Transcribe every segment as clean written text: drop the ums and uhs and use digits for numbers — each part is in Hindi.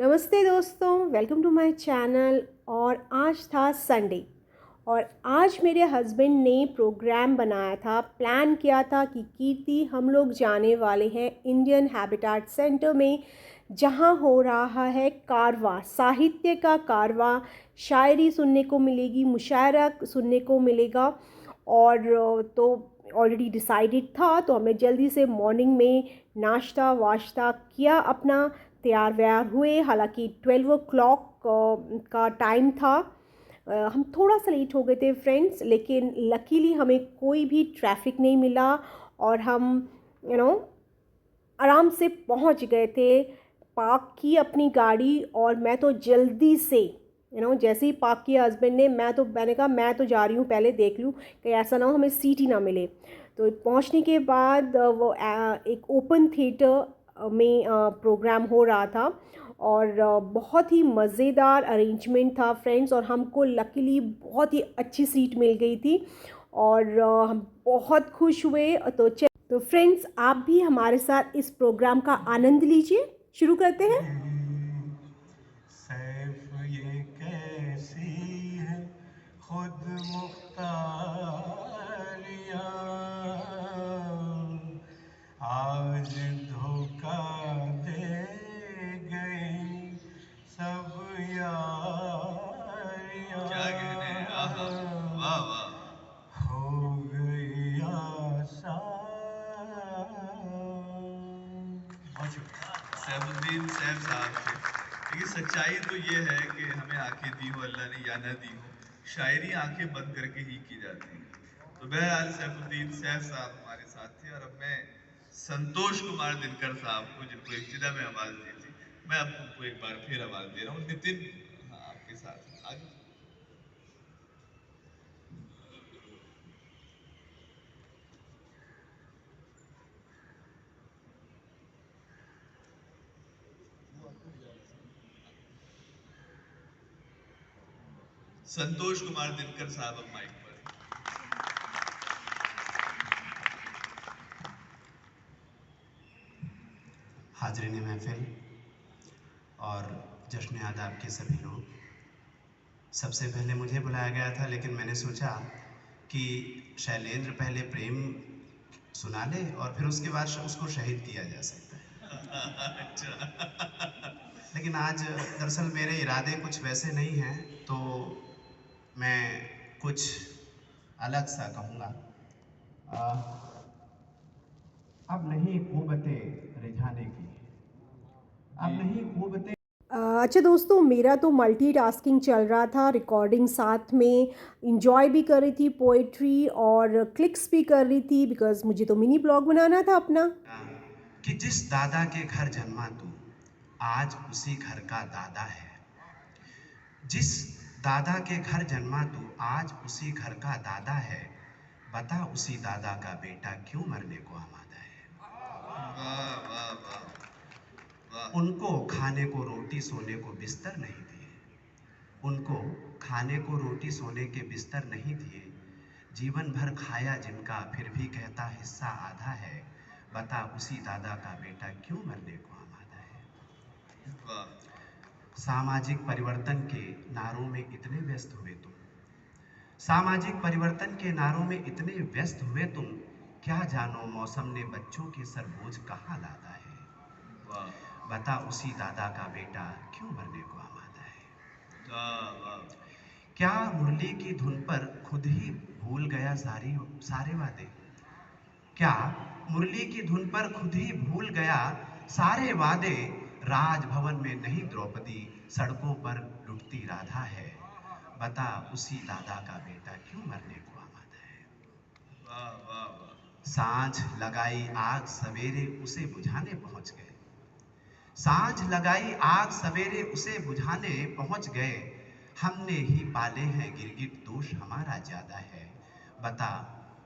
नमस्ते दोस्तों, वेलकम टू माय चैनल। और आज था संडे और आज मेरे हस्बैंड ने प्रोग्राम बनाया था, प्लान किया था कि कीर्ति हम लोग जाने वाले हैं इंडियन हैबिटेट सेंटर में, जहां हो रहा है कारवां, साहित्य का कारवां। शायरी सुनने को मिलेगी, मुशायरा सुनने को मिलेगा। और तो ऑलरेडी डिसाइडेड था, तो हमने जल्दी से मॉर्निंग में नाश्ता वाश्ता किया अपना, तैयार व्यार हुए। हालांकि 12 o'clock का टाइम था। हम थोड़ा सा लेट हो गए थे फ्रेंड्स, लेकिन लकीली हमें कोई भी ट्रैफिक नहीं मिला और हम यू नो आराम से पहुंच गए थे। पार्क की अपनी गाड़ी और मैं तो जल्दी से जैसे ही पार्क किया हस्बैंड ने, मैंने कहा मैं तो जा रही हूँ, पहले देख लूँ कहीं ऐसा ना हो हमें सीट ही ना मिले। तो पहुँचने के बाद एक ओपन थिएटर में प्रोग्राम हो रहा था और बहुत ही मज़ेदार अरेंजमेंट था फ्रेंड्स। और हमको लकीली बहुत ही अच्छी सीट मिल गई थी और हम बहुत खुश हुए। तो फ्रेंड्स, आप भी हमारे साथ इस प्रोग्राम का आनंद लीजिए। शुरू करते हैं। सैफ ये कैसी है खुद मुख्तारियाँ, आज धोखा दे गई सब यारियाँ। क्या कहने हैं? आहा, वाह वाह। हो गई बहुत शुक्रिया। सैफुद्दीन सैफ साहब थे। देखिए, सच्चाई तो ये है कि हमें आंखें दी हो अल्लाह ने या न दी हो, शायरी आंखें बंद करके ही की जाती है। तो बहरहाल सैफुद्दीन सैफ साहब हमारे साथ थे और अब मैं संतोष कुमार दिनकर साहब को, जिनको इब्तिदा में आवाज दी थी, मैं अब उनको एक बार फिर आवाज दे रहा हूँ। नितिन, हाँ, आपके साथ आगे। संतोष कुमार दिनकर साहब अब माइक पर। हाजरीन महफिल और जश्न आदाब के सभी लोग, सबसे पहले मुझे बुलाया गया था, लेकिन मैंने सोचा कि शैलेंद्र पहले प्रेम सुना ले और फिर उसके बाद उसको शहीद किया जा सकता है। अच्छा। लेकिन आज दरअसल मेरे इरादे कुछ वैसे नहीं हैं, तो मैं कुछ अलग सा कहूँगा। अब नहीं कुव्वतें रिझाने की, अब नहीं कुव्वतें। अच्छा दोस्तों, मेरा तो मल्टीटास्किंग चल रहा था, रिकॉर्डिंग साथ में, इंजॉय भी कर रही थी पोइट्री और क्लिक्स भी कर रही थी, बिकॉज मुझे तो मिनी ब्लॉग बनाना था अपना। कि जिस दादा के घर जन्मा तू, आज उसी घर का दादा है। जिस दादा के घर जन्मा तू, आज उसी घर का दादा है। बता उसी दादा का बेटा क्यों मरने को आमादा है। वाह वाह वाह वाह। उनको खाने को रोटी सोने को बिस्तर नहीं दिए, उनको खाने को रोटी सोने के बिस्तर नहीं दिए। जीवन भर खाया जिनका, फिर भी कहता हिस्सा आधा है। बता उसी दादा का बेटा क्यों मरने को आमादा है। वाह। सामाजिक परिवर्तन के नारों में इतने व्यस्त हुए तुम, सामाजिक परिवर्तन के नारों में इतने व्यस्त हुए तुम, क्या जानो मौसम ने बच्चों के सर बोझ कहाँ लादा है। वाह बता उसी दादा का बेटा क्यों मरने को आमादा है। वाह वाह। क्या मुरली की धुन पर खुद ही भूल गया सारे वादे। क्या मुरली की धुन पर खुद ही भूल गया सारे वादे। राजभवन में नहीं द्रौपदी, सड़कों पर लुटती राधा है। बता उसी दादा का बेटा क्यों मरने को आमादा है। वाह वाह वाह। सांझ लगाई आग सवेरे उसे बुझाने पहुंच गए, सांझ लगाई आग सवेरे उसे बुझाने पहुंच गए। हमने ही पाले हैं गिरगिट, दोष हमारा ज्यादा है। बता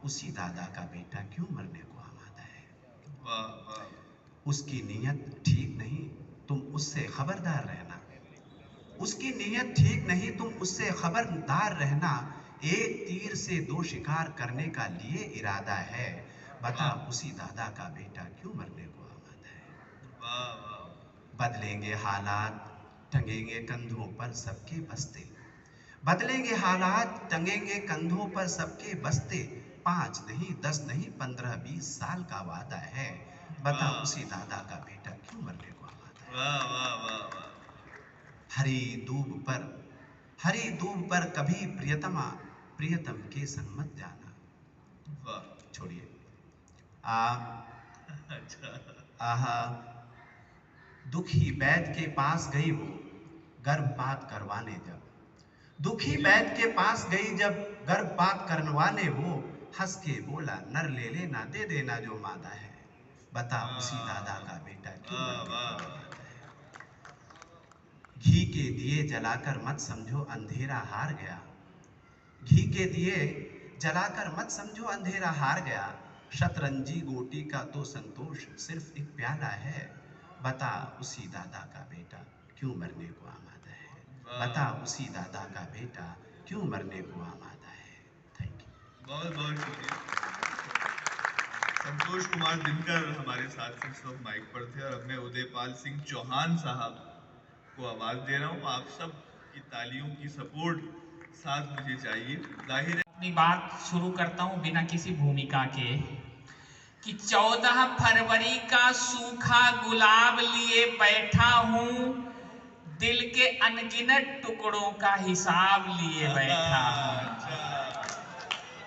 उसी दादा का बेटा क्यों मरने को आमादा है। वाह वाह। उसकी नीयत ठीक नहीं, तुम उससे खबरदार रहना। उसकी नीयत ठीक नहीं, तुम उससे खबरदार रहना। एक तीर से दो शिकार करने का लिए इरादा है। बता उसी दादा का बेटा क्यों मरने को आमादा है। वाह वाह। बदलेंगे हालात टंगेंगे कंधों पर सबके बस्ते, बदलेंगे हालात टंगेंगे कंधों पर सबके बस्ते। 5 नहीं 10 नहीं 15-20 साल का वादा है, बता वाह उसी दादा का बेटा क्यों मरने को आवादा है। वाह वाह वाह वाह हरी हरी दूब पर कभी प्रियतमा, प्रियतम के संग मत जाना। वाह। छोड़िए। आ अच्छा। आहा दुखी वैद्य के पास गई वो गर्भपात करवाने जब, दुखी वैद्य के पास गई जब गर्भपात करवाने वो, हंस के बोला नर ले लेना दे देना जो मादा है, बता उसी दादा का बेटा क्यों वाह मरने वाह को वाह। आवादा है। घी के दिए जलाकर मत समझो अंधेरा हार गया, घी के दिए जलाकर मत समझो अंधेरा हार गया। शतरंजी गोटी का तो संतोष सिर्फ एक प्याला है, बता उसी दादा का बेटा क्यों मरने को आमादा है, बता उसी दादा का बेटा क्यों मरने को आमादा है। Thank you. बहुत बहुत शुक्रिया। संतोष कुमार दिनकर हमारे साथ इस वक्त माइक पर थे, और अब मैं उदयपाल सिंह चौहान साहब को आवाज दे रहा हूँ। आप सब की तालियों की सपोर्ट साथ मुझे चाहिए। जाहिर है अपनी बात शुरू करता हूं बिना किसी भूमिका के कि 14 फरवरी का सूखा गुलाब लिए बैठा हूं, दिल के अनगिनत टुकड़ों का हिसाब लिए बैठा हूं।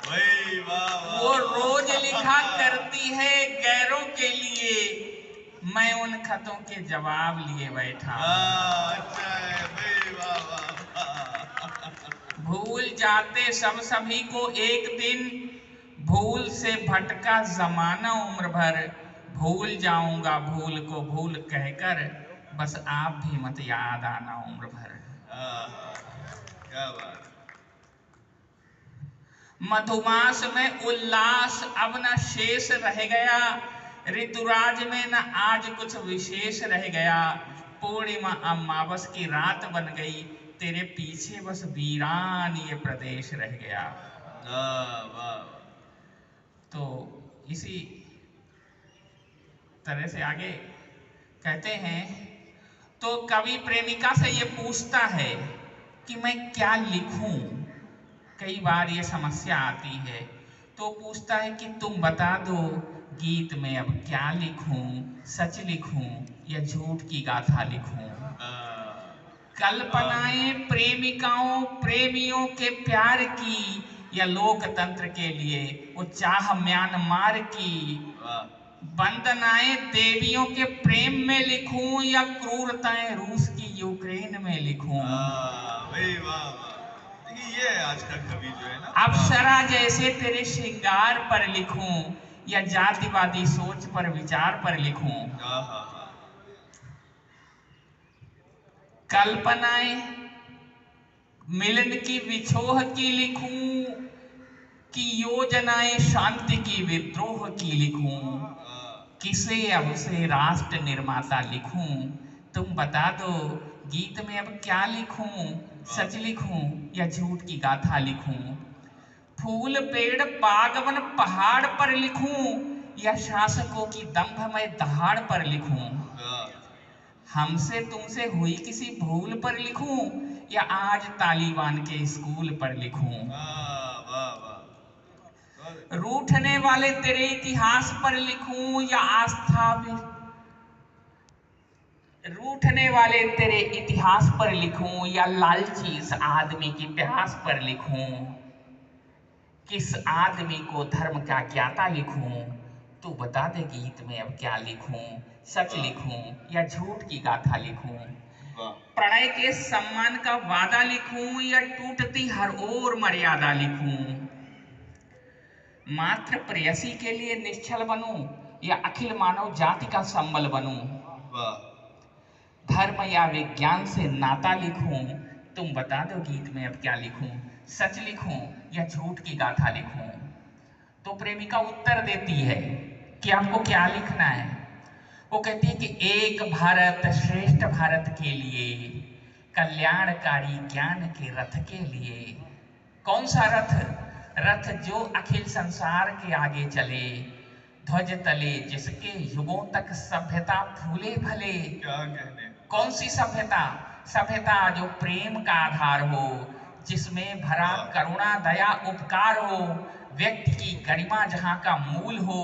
वही वाह वाह। वो रोज लिखा करती है गैरों के लिए, मैं उन खतों के जवाब लिए बैठा हूं। अच्छा है भाई, वाह वाह। भूल जाते सब सभी को एक दिन, भूल से भटका जमाना उम्र भर, भूल जाऊंगा भूल को भूल कहकर, बस आप भी मत याद आना उम्र भर। क्या बात। मधुमास में उल्लास अब न शेष रह गया, ऋतुराज में न आज कुछ विशेष रह गया, पूर्णिमा अमावस की रात बन गई, तेरे पीछे बस वीरान ये प्रदेश रह गया। वाह। तो इसी तरह से आगे कहते हैं, तो कवि प्रेमिका से ये पूछता है कि मैं क्या लिखूं। कई बार ये समस्या आती है, तो पूछता है कि तुम बता दो गीत में अब क्या लिखूं, सच लिखूं या झूठ की गाथा लिखूं। कल्पनाएं प्रेमिकाओं प्रेमियों के प्यार की, या लोकतंत्र के लिए वो चाह म्यांमार की। वंदनाएं देवियों के प्रेम में लिखूं, या क्रूरताएं रूस की यूक्रेन में लिखूं। ये आज का कवि जो है ना, अप्सरा जैसे तेरे श्रृंगार पर लिखूं, या जातिवादी सोच पर विचार पर लिखूं। कल्पनाएं मिलन की विछोह की लिखूं, कि योजनाएं शांति की विद्रोह की लिखूं। किसे अब से राष्ट्र निर्माता लिखूं, तुम बता दो गीत में अब क्या लिखूं, सच लिखूं या झूठ की गाथा लिखूं। फूल पेड़ बागवन पहाड़ पर लिखूं, या शासकों की दंभमय दहाड़ पर लिखूं। हमसे तुमसे हुई किसी भूल पर लिखूं, या आज तालिबान के स्कूल पर लिखूं। रूठने वाले तेरे इतिहास पर लिखूं, या रूठने वाले तेरे इतिहास पर लिखूं, या लालची इस आदमी की प्यास पर लिखूं। किस आदमी को धर्म का ज्ञाता लिखूं, तू बता दे गीत में अब क्या लिखूं, सच लिखूं या झूठ की गाथा लिखूं। प्रणय के सम्मान का वादा लिखूं, या टूटती हर ओर मर्यादा लिखूं। मात्र प्रेयसी के लिए निश्चल बनूं, या अखिल मानव जाति का संबल बनूं। धर्म या विज्ञान से नाता लिखूं, तुम बता दो गीत में अब क्या लिखूं, सच लिखूं या झूठ की गाथा लिखूं। तो प्रेमिका उत्तर देती है कि आपको क्या लिखना है। वो कहती है कि एक भारत श्रेष्ठ भारत के लिए, कल्याणकारी ज्ञान के रथ के लिए। कौन सा रथ? रथ जो अखिल संसार के आगे चले, ध्वज तले जिसके युगों तक सभ्यता फूले फले। क्या कहने। कौन सी सभ्यता? सभ्यता जो प्रेम का आधार हो, जिसमें भरा करुणा दया उपकार हो, व्यक्ति की गरिमा जहाँ का मूल हो,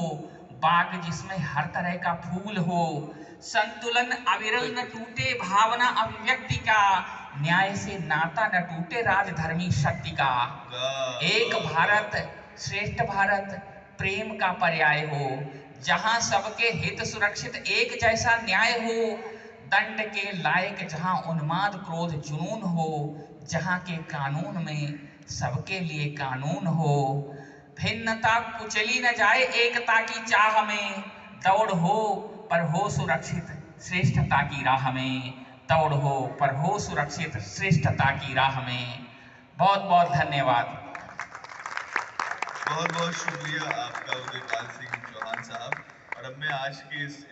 बाग जिसमें हर तरह का फूल हो, संतुलन अविरल न टूटे भावना अभिव्यक्ति का, न्याय से नाता न टूटे राजधर्मी शक्ति का, एक भारत श्रेष्ठ भारत प्रेम का पर्याय हो, जहां सबके हित सुरक्षित एक जैसा न्याय हो, दंड के लायक जहां उन्माद क्रोध जुनून हो, जहां के कानून में सबके लिए कानून हो, भिन्नता कुचली न जाए एकता की चाह में, दौड़ हो पर हो सुरक्षित श्रेष्ठता की राह में, दौड़ हो पर हो सुरक्षित श्रेष्ठता की राह में। बहुत बहुत धन्यवाद। बहुत बहुत शुक्रिया आपका उदयपाल सिंह चौहान साहब। और अब मैं आज के इस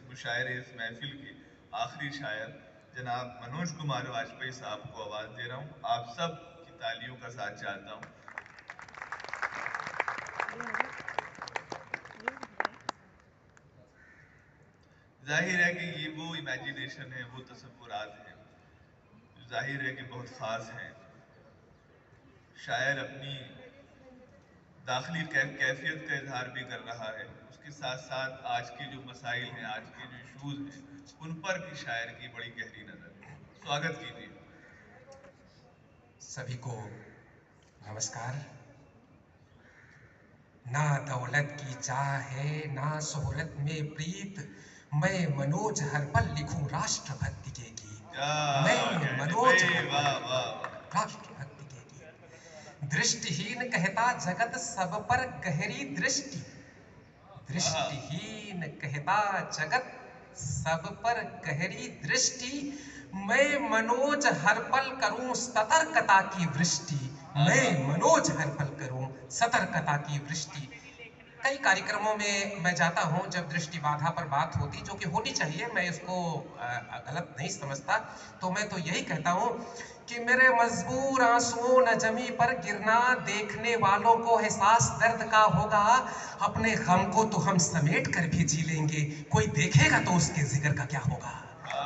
मुशायरे, इस महफिल के आखिरी शायर जनाब मनोज कुमार वाजपेयी साहब को आवाज़ दे रहा हूँ। आप सब की तालियों का साथ चाहता हूँ। जाहिर है कि ये वो इमेजिनेशन है, वो तसव्वुरात हैं जो जाहिर है कि बहुत ख़ास हैं। शायर अपनी दाखिली कैफियत का इजहार भी कर रहा है, उसके साथ साथ आज के जो मसाइल हैं, आज के जो इशूज़ हैं, उन पर भी शायर की बड़ी गहरी नज़र है। स्वागत कीजिए। सभी को नमस्कार। ना दौलत की चाह है ना शोहरत में प्रीत, मैं मनोज हर पल लिखूं राष्ट्रभक्ति के गीत। मैं मनोज राष्ट्रभक्ति के गीत। दृष्टिहीन कहता जगत सब पर गहरी दृष्टि, दृष्टिहीन कहता जगत सब पर गहरी दृष्टि, मैं मनोज हर पल करूं सतर्कता की वृष्टि, मैं मनोज हर पल करूं सतर्कता की वृष्टि। कई कार्यक्रमों में मैं जाता हूं जब दृष्टि बाधा पर बात होती, जो कि होनी चाहिए, मैं इसको गलत नहीं समझता, तो मैं तो यही कहता हूं कि मेरे मजबूर आंसुओं न जमी पर गिरना, देखने वालों को एहसास दर्द का होगा, अपने गम को तो हम समेट कर भी जी लेंगे, कोई देखेगा तो उसके जिक्र का क्या होगा,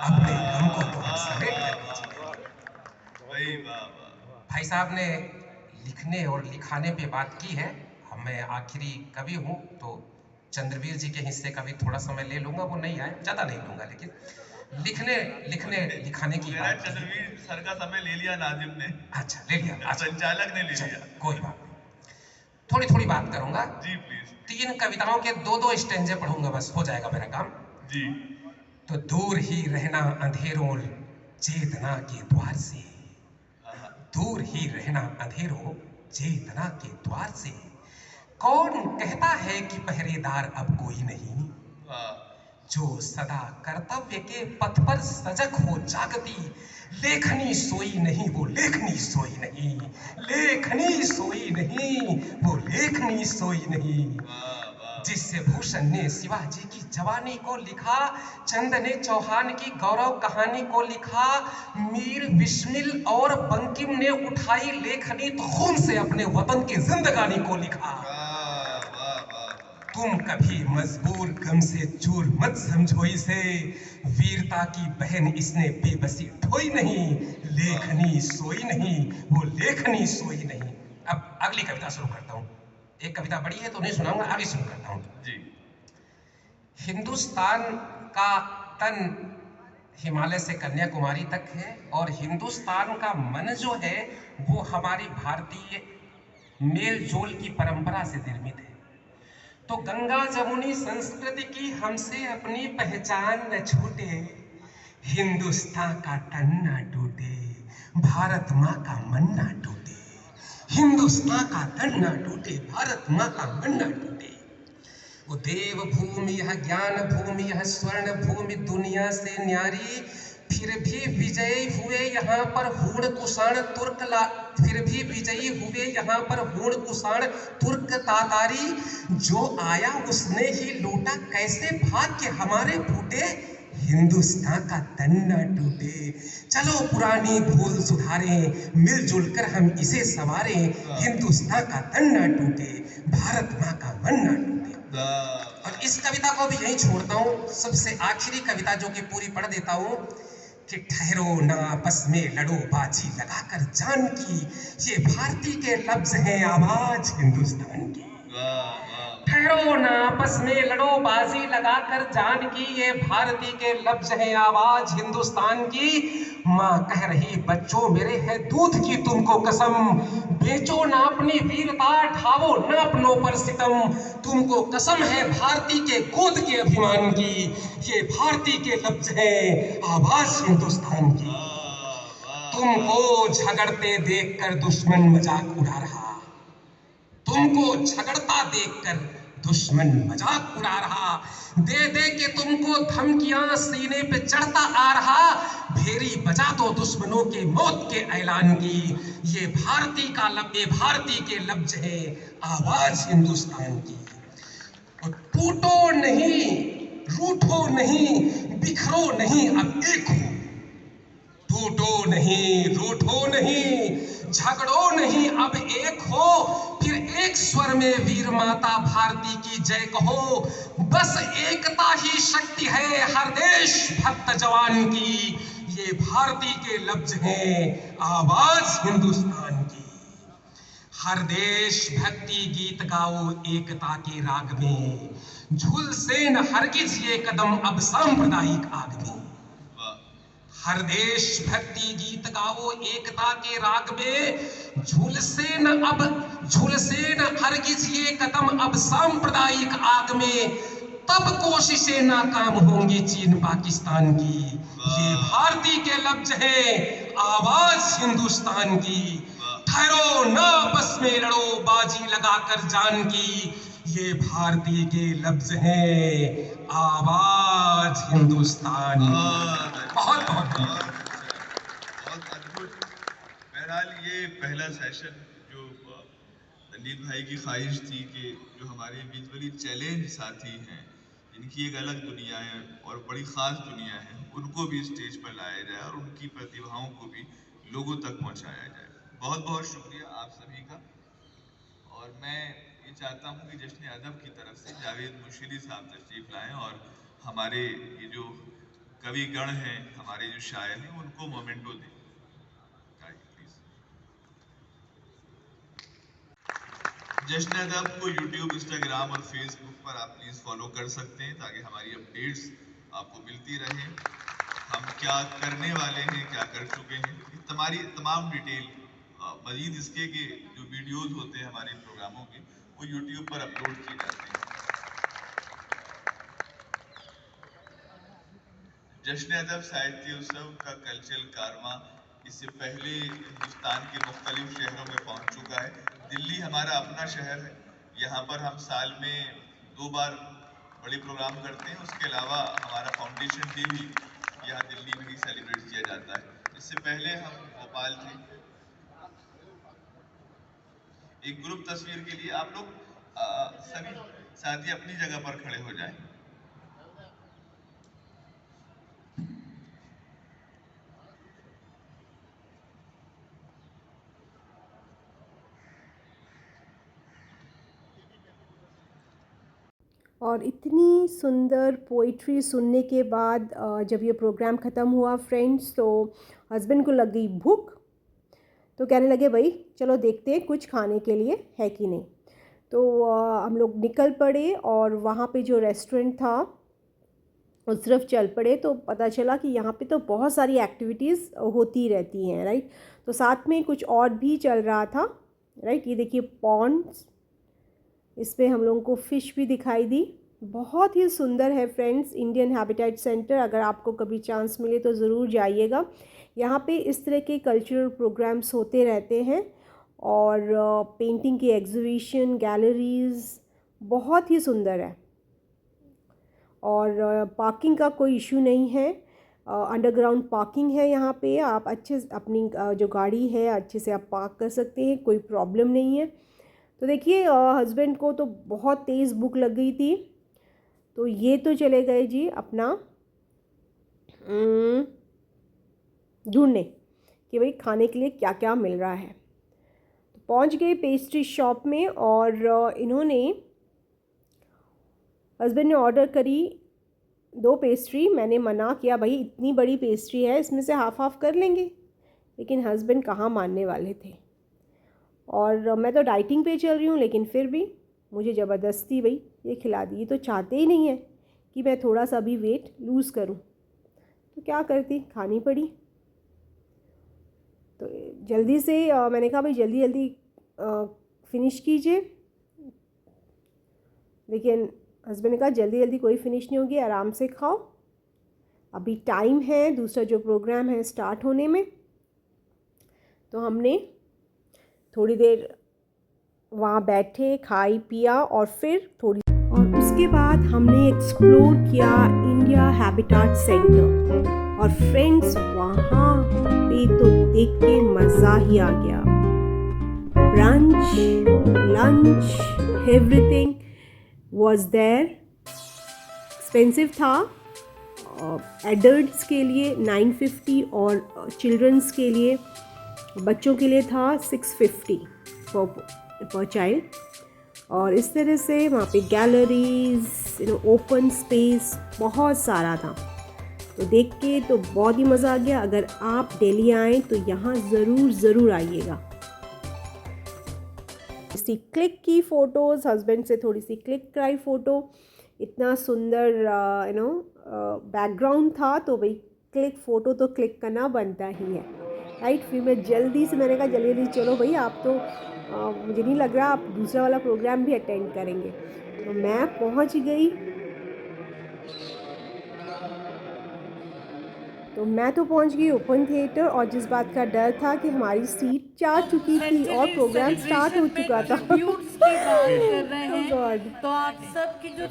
अपने गम को तो हम समेट कर भी जी लेंगे। भाई साहब ने लिखने और लिखाने पे बात की है, मैं आखिरी कवि हूँ तो चंद्रवीर जी के हिस्से का भी थोड़ा समय ले लूंगा, वो नहीं आए, ज्यादा नहीं लूंगा, लेकिन लिखाने की बात। चंद्रवीर सर का समय ले लिया नाजिम ने। अच्छा ले लिया, अच्छा, संचालक ने ले लिया, कोई बात नहीं, थोड़ी थोड़ी बात करूंगा जी प्लीज। 3 कविताओं के 2-2 स्टेंजे पढ़ूंगा, बस हो जाएगा मेरा काम जी। तो दूर ही रहना अंधेरों चेतना के द्वार से, दूर ही रहना अंधेरों चेतना के द्वार से, कौन कहता है कि पहरेदार अब कोई नहीं, जो सदा कर्तव्य के पथ पर सजग हो जागती, लेखनी सोई नहीं वो लेखनी सोई नहीं, लेखनी सोई नहीं वो लेखनी सोई नहीं, जिससे भूषण ने शिवाजी की जवानी को लिखा, चंद ने चौहान की गौरव कहानी को लिखा, मीर बिस्मिल और बंकिम ने उठाई लेखनी तो खून से अपने वतन की जिंदगानी को लिखा। तुम कभी मजबूर गम से चूर मत समझो इसे, वीरता की बहन इसने बेबसी ढोई नहीं, लेखनी सोई नहीं वो लेखनी सोई नहीं। अब अगली कविता शुरू करता हूँ, एक कविता बड़ी है तो नहीं सुनाऊंगा, आगे शुरू करता हूँ जी। हिंदुस्तान का तन हिमालय से कन्याकुमारी तक है, और हिंदुस्तान का मन जो है वो हमारी भारतीय मेल जोल की परंपरा से निर्मित है। तो गंगा जमुनी संस्कृति की हमसे अपनी पहचान न छूटे, हिंदुस्तान का तन न टूटे, भारत माँ का मन न टूटे, हिंदुस्तान का तन न टूटे, भारत माँ का मन न टूटे। वो देव भूमि यह ज्ञान भूमि यह स्वर्ण भूमि दुनिया से न्यारी, फिर भी विजयी हुए यहाँ पर हूण कुषाण तुर्क फिर भी विजयी हुए यहाँ पर हूण कुषाण तुर्क तातारी, जो आया उसने ही लूटा कैसे भाग्य हमारे फूटे, हिंदुस्तान का तन न टूटे, चलो पुरानी भूल सुधारें, मिलजुल कर हम इसे संवारें, हिंदुस्तान का तन न टूटे, भारत माँ का मन न टूटे। और इस कविता को भी यहीं छोड़ता हूँ, सबसे आखिरी कविता जो कि पूरी पढ़ देता हूँ कि ठहरो ना आपस में लड़ो बाजी लगाकर जान की, ये भारती के लफ्ज हैं आवाज हिंदुस्तान की। ठहरो ना आपस में लड़ो बाजी लगाकर जान की, ये भारती के लफ्ज हैं आवाज हिंदुस्तान की। माँ कह रही बच्चों मेरे है दूध की तुमको कसम, बेचो ना अपनी वीरता ढावो ना अपनों पर सितम, तुमको कसम है भारती के गोद के अभिमान की, ये भारती के लफ्ज हैं आवाज हिंदुस्तान की। तुमको झगड़ते देखकर दुश्मन मजाक उड़ा रहा, तुमको झगड़ता देखकर दुश्मन मजाक उड़ा रहा, दे दे के तुमको धमकियां सीने पे चढ़ता आ रहा, भेरी बजा दो दुश्मनों के मौत के ऐलान की, ये भारती के लफ्ज है आवाज हिंदुस्तान की। और टूटो नहीं, रूठो नहीं, बिखरो नहीं, अब एक हो। टूटो नहीं, रूठो नहीं, झगड़ो नहीं, अब एक हो, फिर एक स्वर में वीर माता भारती की जय कहो। बस एकता ही शक्ति है हर देश भक्त जवान की, ये भारती के लफ्ज हैं आवाज हिंदुस्तान की। हर देश भक्ति गीत गाओ एकता के राग में, झुलसे न हरगिज ये कदम अब सांप्रदायिक आग में। हर देश भक्ति गीत गाओ एकता के राग में, झुलसे न हरगिज ये कदम अब सांप्रदायिक आग में, तब कोशिशें नाकाम होंगी चीन पाकिस्तान की, ये भारती के लफ्ज है आवाज हिंदुस्तान की। ठहरो ना बस में लड़ो बाजी लगाकर जान की, ये भारती के लफ्ज हैं आवाज हिंदुस्तान की। बहुत अद्भुत। बहरहाल ये पहला सेशन जो रणजीत भाई की ख्वाहिश थी कि जो हमारे विजुअली चैलेंज साथी हैं, इनकी एक अलग दुनिया है और बड़ी ख़ास दुनिया है, उनको भी स्टेज पर लाया जाए और उनकी प्रतिभाओं को भी लोगों तक पहुंचाया जाए। बहुत बहुत शुक्रिया आप सभी का। और मैं ये चाहता हूँ कि जश्न अदब की तरफ से जावेद मुशीरी साहब तशरीफ लाएं और हमारे ये जो कवि गण हैं, हमारे जो शायर हैं, उनको मोमेंटो दें। प्लीज। जश्न अदब को यूट्यूब, इंस्टाग्राम और फेसबुक पर आप प्लीज फॉलो कर सकते हैं ताकि हमारी अपडेट्स आपको मिलती रहे। हम क्या करने वाले हैं, क्या कर चुके हैं, तमाम डिटेल मजीद इसके के जो वीडियोस होते हैं हमारे प्रोग्रामों के, वो यूट्यूब पर अपलोड किए जाते हैं। जश्न अदब साहित्य उत्सव का कल्चरल कारवा इससे पहले हिंदुस्तान के मुख्तलिफ शहरों में पहुंच चुका है। दिल्ली हमारा अपना शहर है, यहाँ पर हम साल में 2 बार बड़े प्रोग्राम करते हैं। उसके अलावा हमारा फाउंडेशन डे भी यहाँ दिल्ली में ही सेलिब्रेट किया जाता है। इससे पहले हम भोपाल थे। एक ग्रुप तस्वीर के लिए आप लोग सभी साथी अपनी जगह पर खड़े हो जाएं। और इतनी सुंदर पोइट्री सुनने के बाद जब ये प्रोग्राम ख़त्म हुआ फ्रेंड्स, तो हस्बैंड को लग गई भूख, तो कहने लगे भाई चलो देखते हैं कुछ खाने के लिए है कि नहीं। तो हम लोग निकल पड़े और वहाँ पे जो रेस्टोरेंट था उस तरफ चल पड़े। तो पता चला कि यहाँ पे तो बहुत सारी एक्टिविटीज़ होती रहती हैं, राइट। तो साथ में कुछ और भी चल रहा था, राइट। ये देखिए पॉन्ड्स, इस पर हम लोगों को फ़िश भी दिखाई दी। बहुत ही सुंदर है फ्रेंड्स इंडियन हैबिटेट सेंटर। अगर आपको कभी चांस मिले तो ज़रूर जाइएगा। यहाँ पे इस तरह के कल्चरल प्रोग्राम्स होते रहते हैं और पेंटिंग की एग्जीबिशन, गैलरीज़ बहुत ही सुंदर है। और पार्किंग का कोई इशू नहीं है, अंडरग्राउंड पार्किंग है यहाँ पे। आप अच्छे अपनी जो गाड़ी है अच्छे से आप पार्क कर सकते हैं, कोई प्रॉब्लम नहीं है। तो देखिए हस्बैंड को तो बहुत तेज़ भूख लग गई थी, तो ये तो चले गए जी अपना ढूंढने कि भाई खाने के लिए क्या क्या मिल रहा है। तो पहुंच गए पेस्ट्री शॉप में और इन्होंने हस्बैंड ने ऑर्डर करी 2 पेस्ट्री मैंने मना किया, भाई इतनी बड़ी पेस्ट्री है, इसमें से हाफ़ हाफ़ कर लेंगे, लेकिन हस्बैंड कहाँ मानने वाले थे। और मैं तो डाइटिंग पे चल रही हूँ, लेकिन फिर भी मुझे ज़बरदस्ती भाई ये खिला दी। ये तो चाहते ही नहीं है कि मैं थोड़ा सा भी वेट लूज़ करूँ, तो क्या करती, खानी पड़ी। तो जल्दी से मैंने कहा भाई जल्दी जल्दी फिनिश कीजिए, लेकिन हस्बैंड ने कहा जल्दी जल्दी कोई फिनिश नहीं होगी, आराम से खाओ, अभी टाइम है दूसरा जो प्रोग्राम है स्टार्ट होने में। तो हमने थोड़ी देर वहाँ बैठे, खाई पिया, और फिर और उसके बाद हमने एक्सप्लोर किया इंडिया हैबिटेट सेंटर। और फ्रेंड्स वहाँ पे तो देख के मज़ा ही आ गया। Brunch, lunch, everything was there. Expensive था, एडल्ट्स के लिए 950 और चिल्ड्रंस के लिए, बच्चों के लिए था 650 पर चाइल्ड। और इस तरह से वहाँ पे गैलरीज, ओपन स्पेस बहुत सारा था, तो देख के तो बहुत ही मज़ा आ गया। अगर आप दिल्ली आएँ तो यहाँ ज़रूर आइएगा। सी क्लिक की फ़ोटोज़, हस्बैंड से थोड़ी सी क्लिक कराई फ़ोटो। इतना सुंदर बैकग्राउंड था, तो भाई फ़ोटो तो क्लिक करना बनता ही है, राइट। फिर मैं जल्दी से मैंने कहा जल्दी जल्दी चलो भाई, आप तो मुझे नहीं लग रहा आप दूसरा वाला प्रोग्राम भी अटेंड करेंगे। तो मैं पहुंच गई, ओपन थिएटर। और जिस बात का डर था कि हमारी सीट जा चुकी थी और प्रोग्राम स्टार्ट हो चुका था। की बात कर रहे हैं, तो आप सबकी जो